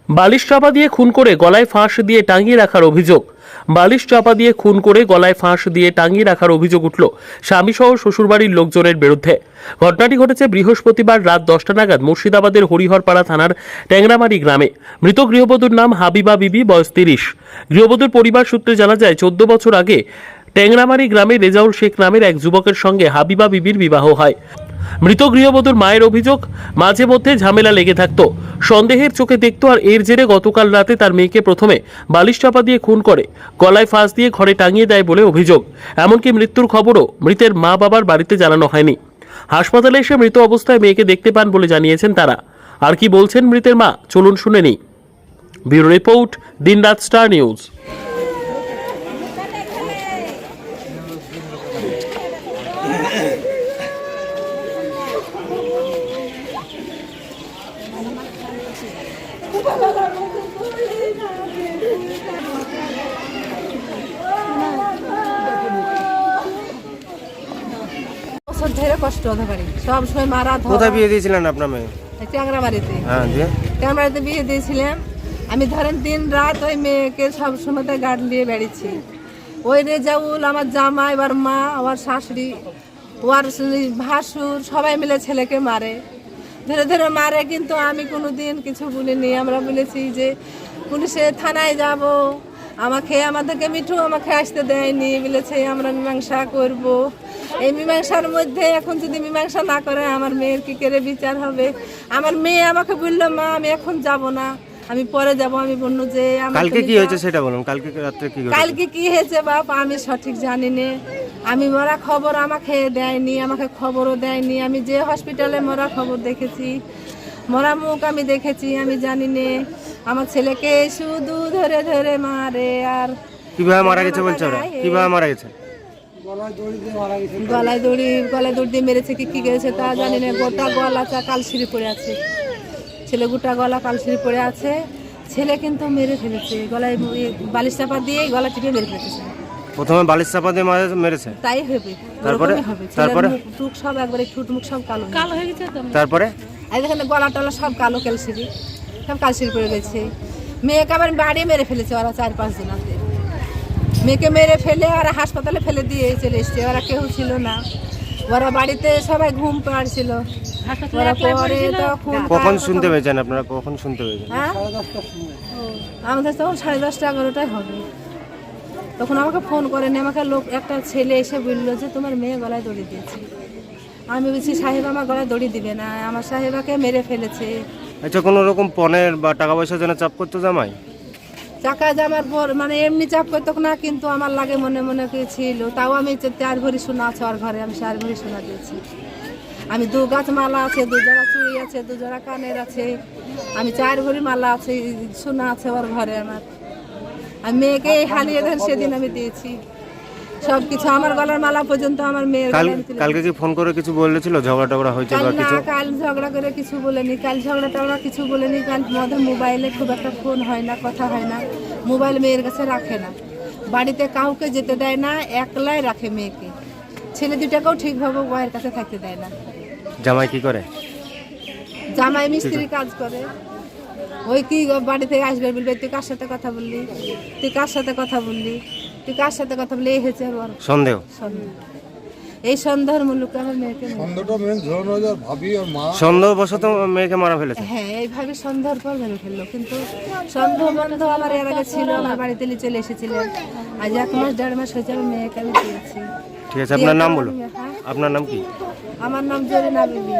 বালিশ চাপা দিয়ে খুন করে গলায় ফাঁস দিয়ে টাঙিয়ে রাখার অভিযোগ। বালিশ চাপা দিয়ে খুন করে গলায় ফাঁস দিয়ে টাঙিয়ে রাখার অভিযোগ উঠল স্বামীসহ শ্বশুরবাড়ির লোকজনের বিরুদ্ধে। ঘটনাটি ঘটেছে বৃহস্পতিবার রাত 10টা নাগাদ মুর্শিদাবাদের হরিহরপাড়া থানার ট্যাংরামারি গ্রামে। মৃত গৃহবধূর নাম হাবিবা বিবি, বয়স 30। গৃহবধূর পরিবার সূত্রে জানা যায় 14 বছর আগে ট্যাংরামারি গ্রামে রেজাউল শেখ নামের এক যুবকের সঙ্গে হাবিবা বিবির বিবাহ হয়। মৃত গৃহবধূর মায়ের অভিযোগ, মাঝে মধ্যে ঝামেলা লেগে থাকতো, সন্দেহের চোখে দেখতো, আর এর জেরে গতকাল রাতে তার মেয়েকে প্রথমে বালিশ চাপা দিয়ে খুন করে গলায় ফাঁস দিয়ে ঘরে টাঙিয়ে দেয় বলে অভিযোগ। এমনকি মৃত্যুর খবরও মৃতের মা বাবার বাড়িতে জানানো হয়নি। হাসপাতালে এসে মৃত অবস্থায় মেয়েকে দেখতে পান বলে জানিয়েছেন তারা। আর কি বলছেন মৃতের মা, চলুন শুনে নিই। ব্যুরো রিপোর্ট, দিনরাত স্টার নিউজ। ধরে কষ্ট হতে পারি, সব সময় মারা ধরা। কোথায় বিয়ে দিয়েছিলেন আপনার মেয়ে? ট্যাংরাবাড়িতে। হ্যাঁ, দিয়ে ট্যাংরাবাড়িতে বিয়ে দিয়েছিলাম আমি। ধরেন দিন রাত ওই মেয়েকে সব সময় গার্ড নিয়ে বেড়েছি। ওই রেজাউল আমার জামাই, এবার মা, আমার শাশুড়ি, ওর ভাসুর সবাই মিলে ছেলেকে মারে, ধরে ধরে মারে। কিন্তু আমি কোনো দিন কিছু বলিনি। আমরা বলেছি যে পুলিশে থানায় যাব, আমাদেরকে মিঠু আমাকে আসতে দেয়নি, বলেছে আমরা মীমাংসা করব। এই মীমাংসার মধ্যে এখন যদি মীমাংসা না করে আমার মেয়ের কি করে বিচার হবে? আমার মেয়ে আমাকে বললো, মা আমি এখন যাব না, আমি পরে যাব। আমি বললো যে কালকে কি হয়েছে সেটা বলুন। কালকে রাতে কি হয়েছে? কালকে কি হয়েছে বাপ আমি সঠিক জানি না। আমি মরা খবর আমাকে দেয়নি, আমাকে খবরও দেয়নি। আমি যে হসপিটালে মরা খবর দেখেছি, মরা মুখ আমি দেখেছি, আমি জানি না। আমার ছেলেকে শুধু ধরে ধরে মারে। আর কিভাবে মারা গেছে বলছে ওরা? কিভাবে মারা গেছে? গলায় দড়ি দিয়ে মেরেছে। কি গেছে তা জানি না। গোটা গলা কালশিরি পড়ে আছে ছেলে, গোটা গলা কালশিরি পড়ে আছে ছেলে। কিন্তু মেরে ফেলেছে গলায় বালিশ চাপা দিয়ে, গলা টিপে মেরে ফেলেছে। প্রথমে বালিশ চাপা দিয়ে মেরেছে, তাই হবে। তারপরে টুক সব একবারে ঠুট মুখ সব কালো কালো হয়ে গেছে। তারপরে এই দেখেন গলা টলা সব কালো, কালশিরি সব কালশিরি পড়ে গেছে। মেয়েকে আবার বাড়ি মেরে ফেলেছে ওরা 4-5 জন আছে। মেয়েকে মেরে ফেলে ওরা হাসপাতালে ফেলে দিয়ে চলে এসছে। ওরা কেউ ছিল না, ওরা বাড়িতে সবাই ঘুম পাড়ছিল। কখন শুনতে পেয়েছেন আপনারা? কখন শুনতে পেয়েছেন? হ্যাঁ, আমাদের তখন 10:30 11টায় হবে। তখন আমাকে ফোন করেনি, আমাকে একটা ছেলে এসে বললো যে তোমার মেয়ে গলায় দড়ি দিয়েছে। আমি বলছি সাহেব আমার গলায় দড়ি দিবে না, আমার সাহেবাকে মেরে ফেলেছে। আচ্ছা, কোনো রকম পণের বা টাকা পয়সার জন্য চাপ করতো জামাই? টাকা জামার পর মানে এমনি চাপ করতো না, কিন্তু আমার লাগে মনে মনে ছিল। তাও আমি 4 ভরি সোনা আছে ওর ঘরে, আমি 4 ভরি সোনা দিয়েছি। আমি 2 গাছ মালা আছে, 2 জোড়া চুড়ি আছে, 2 জোড়া কানের আছে, আমি 4 ভরি মালা আছে, সোনা আছে ওর ঘরে আমার। আমি মেয়েকে হারিয়ে দেন সেদিন আমি দিয়েছি সবকিছু, আমার গলার মালা পর্যন্ত আমার মেয়ের। কালকে কি ফোন করে কিছু বলেছিল? ঝগড়া টগড়া হয়েছে বা কিছু? কাল ঝগড়া করে কিছু বলেনি, কাল ঝগড়া টগড়া কিছু বলেনি। কাল আমাদের মোবাইলে খুব একটা ফোন হয় না, কথা হয় না। মোবাইল মেয়ের কাছে রাখে না, বাড়িতে কাউকে যেতে দেয় না, একলাই রাখে মেয়েকে। ছেলে দুটাকেও ঠিকভাবে মায়ের কাছে থাকতে দেয় না। জামাই কি করে? জামাই মিস্ত্রি কাজ করে। ওই কি বাড়ি থেকে আসবে বলবে তুই কার সাথে কথা বললি, তুই কার সাথে কথা বললি, তুই কার সাথে কথা বললি, এই হয়েছে সন্দেহ। এই সন্দেহের মূল্য আমার মেয়েকে সন্দেহবশত মেয়েকে মারা ফেলেছে। হ্যাঁ, এইভাবে সন্দেহের পর মেরে ফেললো। কিন্তু সন্দেহ বন্ধ আমার এর আগে ছিল, আমার বাড়িতে চলে এসেছিলেন। আজ 1 মাস 1.5 মাস হয়েছে আমি মেয়েকে আমি দিয়েছি। ঠিক আছে, আপনার নাম বলুন। আপনার নাম কি? আমার নাম জরিনা বিবি।